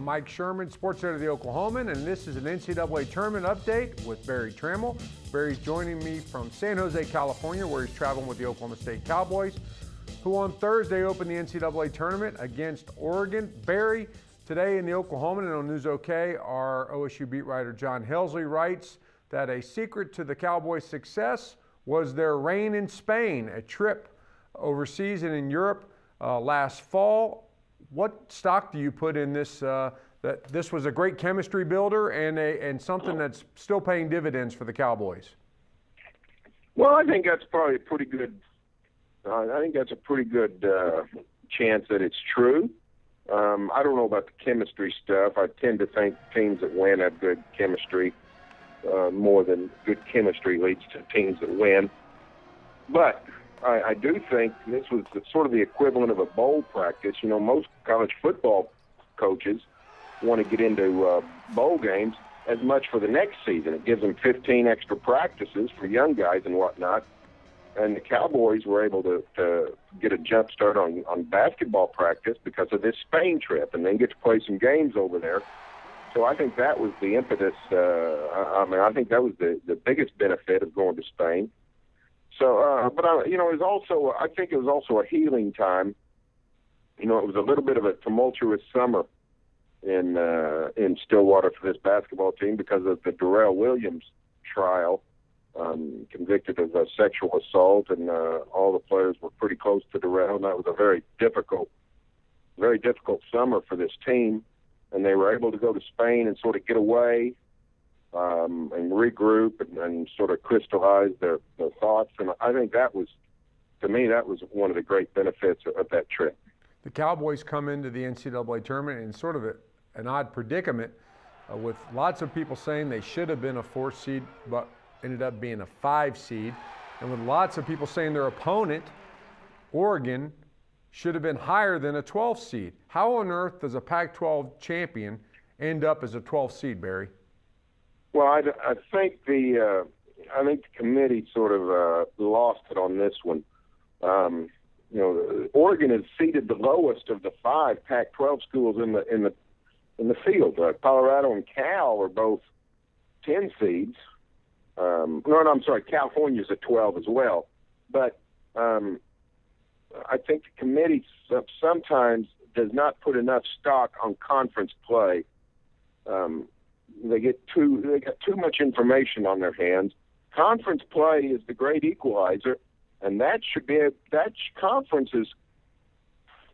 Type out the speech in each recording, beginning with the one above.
I'm Mike Sherman, sports editor of the Oklahoman, and this is an NCAA tournament update with Barry Trammell. Barry's joining me from San Jose, California, where he's traveling with the Oklahoma State Cowboys, who on Thursday opened the NCAA tournament against Oregon. Barry, today in the Oklahoman and on News OK, our OSU beat writer John Helsley writes that a secret to the Cowboys' success was their reign in Spain, a trip overseas and in Europe last fall. What stock do you put in this, that this was a great chemistry builder and something that's still paying dividends for the Cowboys? Well, I think that's probably a pretty good chance that it's true. I don't know about the chemistry stuff. I tend to think teams that win have good chemistry more than good chemistry leads to teams that win. But I do think this was sort of the equivalent of a bowl practice. You know, most college football coaches want to get into bowl games as much for the next season. It gives them 15 extra practices for young guys and whatnot. And the Cowboys were able to get a jump start on basketball practice because of this Spain trip and then get to play some games over there. So I think that was the impetus. I think that was the biggest benefit of going to Spain. So, I think it was also a healing time. You know, it was a little bit of a tumultuous summer in Stillwater for this basketball team because of the Darrell Williams trial, convicted of a sexual assault, and all the players were pretty close to Darrell, and that was a very difficult summer for this team. And they were able to go to Spain and sort of get away and regroup and sort of crystallize their thoughts. And I think that was one of the great benefits of that trip. The Cowboys come into the NCAA tournament in sort of an odd predicament with lots of people saying they should have been a 4 seed but ended up being a 5 seed. And with lots of people saying their opponent, Oregon, should have been higher than a 12 seed. How on earth does a Pac-12 champion end up as a 12 seed, Barry? Well, I think the committee sort of lost it on this one. Oregon is seeded the lowest of the 5 Pac-12 schools in the field. Colorado and Cal are both 10 seeds. California's at 12 as well. But I think the committee sometimes does not put enough stock on conference play. They got too much information on their hands. Conference play is the great equalizer, and that conferences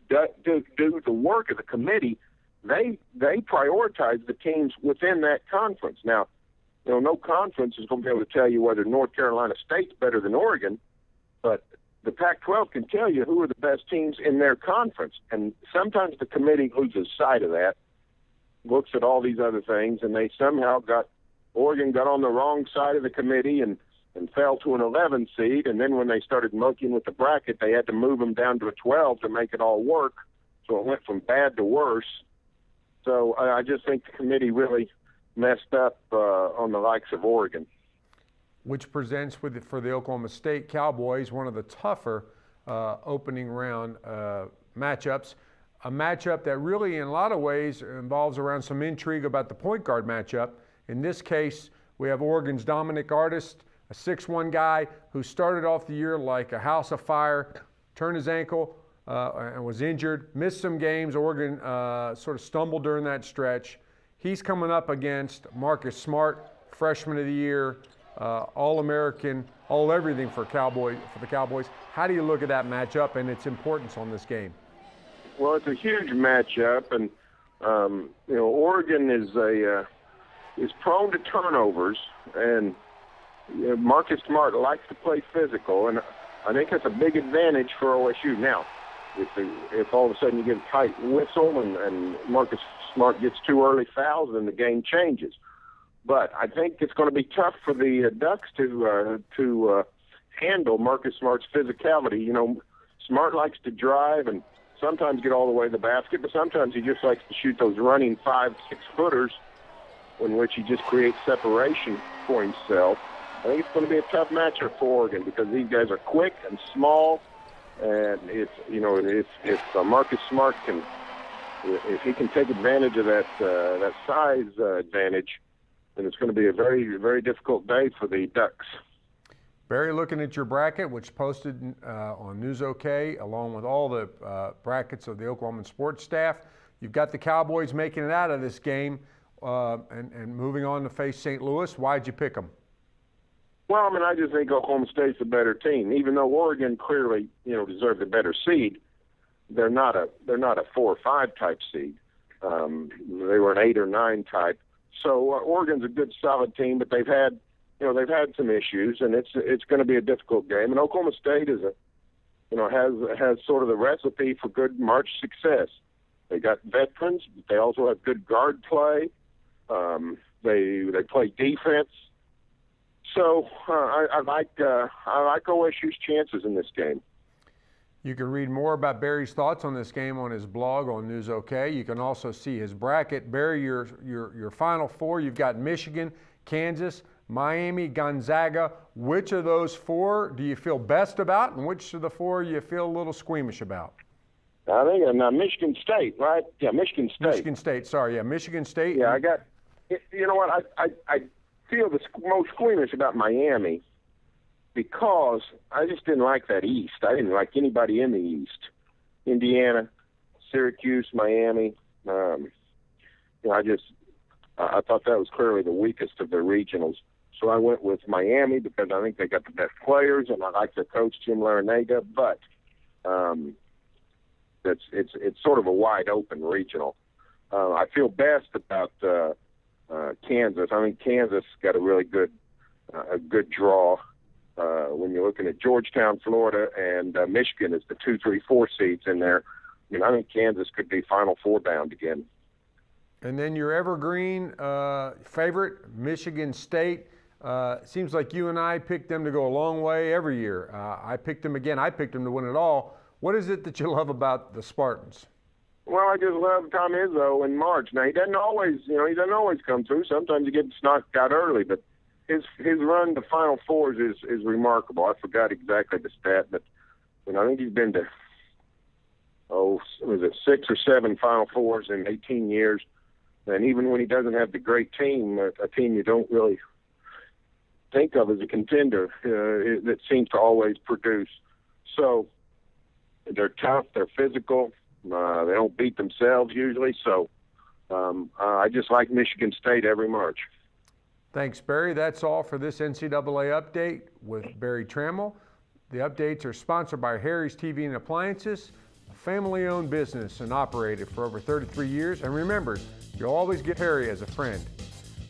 do the work of the committee. They prioritize the teams within that conference. Now, no conference is going to be able to tell you whether North Carolina State's better than Oregon, but the Pac-12 can tell you who are the best teams in their conference. And sometimes the committee loses sight of that, looks at all these other things, and they somehow Oregon got on the wrong side of the committee and fell to an 11 seed. And then when they started monkeying with the bracket, they had to move them down to a 12 to make it all work. So it went from bad to worse. So I just think the committee really messed up on the likes of Oregon. Which presents for the Oklahoma State Cowboys one of the tougher opening round matchups. A matchup that really, in a lot of ways, involves around some intrigue about the point guard matchup. In this case, we have Oregon's Dominic Artis, a 6'1" guy who started off the year like a house of fire, turned his ankle and was injured, missed some games. Oregon sort of stumbled during that stretch. He's coming up against Marcus Smart, freshman of the year, All-American, all-everything for the Cowboys. How do you look at that matchup and its importance on this game? Well, it's a huge matchup, and Oregon is prone to turnovers, and Marcus Smart likes to play physical, and I think that's a big advantage for OSU. Now, if all of a sudden you get a tight whistle and Marcus Smart gets 2 early fouls, then the game changes. But I think it's going to be tough for the Ducks to handle Marcus Smart's physicality. Smart likes to drive and sometimes get all the way to the basket, but sometimes he just likes to shoot those running 5-6 footers in which he just creates separation for himself. I think it's going to be a tough matchup for Oregon because these guys are quick and small, and if Marcus Smart can if he can take advantage of that size advantage, then it's going to be a very, very difficult day for the Ducks. Barry, looking at your bracket, which posted on News OK, along with all the brackets of the Oklahoma sports staff, you've got the Cowboys making it out of this game and moving on to face St. Louis. Why'd you pick them? Well, I mean, I just think Oklahoma State's a better team. Even though Oregon clearly, deserved a better seed, they're not a 4 or 5 type seed. They were an 8 or 9 type. So Oregon's a good, solid team, but they've had some issues, and it's going to be a difficult game. And Oklahoma State has sort of the recipe for good March success. They got veterans, but they also have good guard play. They play defense. So I like OSU's chances in this game. You can read more about Barry's thoughts on this game on his blog on News OK. You can also see his bracket. Barry, your Final Four, you've got Michigan, Kansas, Miami, Gonzaga. Which of those 4 do you feel best about, and which of the 4 you feel a little squeamish about? I think Michigan State, right? Yeah, Michigan State. Michigan State, sorry. Yeah, Michigan State. Yeah, you know what? I feel the most squeamish about Miami because I just didn't like that East. I didn't like anybody in the East. Indiana, Syracuse, Miami. I thought that was clearly the weakest of their regionals. So I went with Miami because I think they got the best players, and I like their coach, Jim Larinaga. But it's sort of a wide open regional. I feel best about Kansas. I think Kansas got a really good draw when you're looking at Georgetown, Florida, and Michigan is the 2, 3, 4 seeds in there. I think Kansas could be Final Four bound again. And then your evergreen favorite, Michigan State. Seems like you and I picked them to go a long way every year. I picked them again. I picked them to win it all. What is it that you love about the Spartans? Well, I just love Tom Izzo in March. Now, he doesn't always come through. Sometimes he gets knocked out early, but his run to Final Fours is remarkable. I forgot exactly the stat, but I think he's been to 6 or 7 Final Fours in 18 years. And even when he doesn't have the great team, a team you don't really think of as a contender, that seems to always produce. So they're tough, they're physical, they don't beat themselves usually. So I just like Michigan State every March. Thanks, Barry. That's all for this NCAA update with Barry Trammell. The updates are sponsored by Harry's TV and Appliances, a family-owned business and operated for over 33 years. And remember, you'll always get Harry as a friend.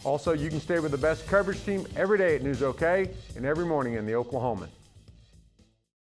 Also, you can stay with the best coverage team every day at News OK and every morning in the Oklahoman.